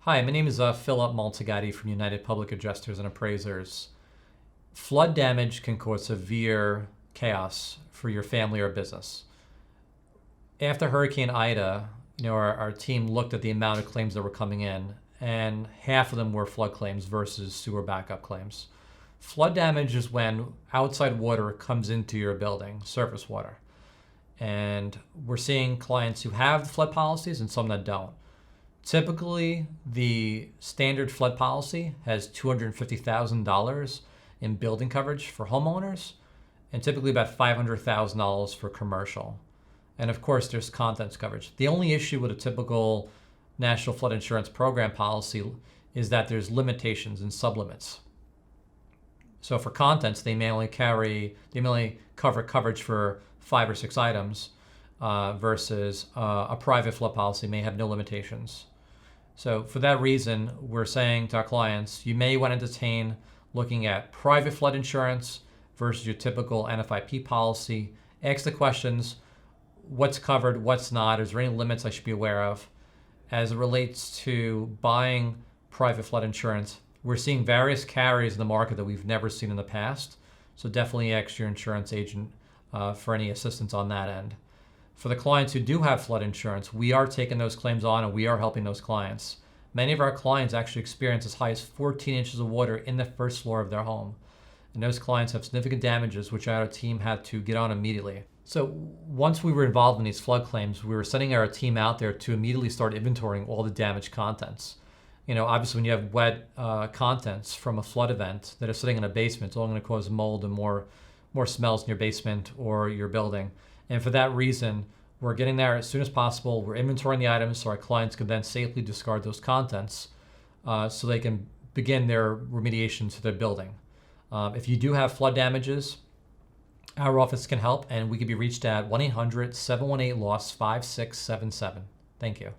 Hi, my name is Philip Maltagatti from United Public Adjusters and Appraisers. Flood damage can cause severe chaos for your family or business. After Hurricane Ida, our team looked at the amount of claims that were coming in, and half of them were flood claims versus sewer backup claims. Flood damage is when outside water comes into your building, surface water. And we're seeing clients who have flood policies and some that don't. Typically, the standard flood policy has $250,000 in building coverage for homeowners, and typically about $500,000 for commercial. And of course, there's contents coverage. The only issue with a typical National Flood Insurance Program policy is that there's limitations and sublimits. So for contents, they may only cover coverage for 5 or 6 items, versus a private flood policy may have no limitations. So for that reason, we're saying to our clients, you may want to entertain looking at private flood insurance versus your typical NFIP policy. Ask the questions, what's covered, what's not, is there any limits I should be aware of? As it relates to buying private flood insurance, we're seeing various carriers in the market that we've never seen in the past. So definitely ask your insurance agent for any assistance on that end. For the clients who do have flood insurance, we are taking those claims on and we are helping those clients. Many of our clients actually experience as high as 14 inches of water in the first floor of their home. And those clients have significant damages, which our team had to get on immediately. So once we were involved in these flood claims, we were sending our team out there to immediately start inventorying all the damaged contents. Obviously when you have wet contents from a flood event that are sitting in a basement, it's all going to cause mold and more smells in your basement or your building. And for that reason, we're getting there as soon as possible. We're inventorying the items so our clients can then safely discard those contents so they can begin their remediation to their building. If you do have flood damages, our office can help, and we can be reached at 1-800-718-LOSS-5677. Thank you.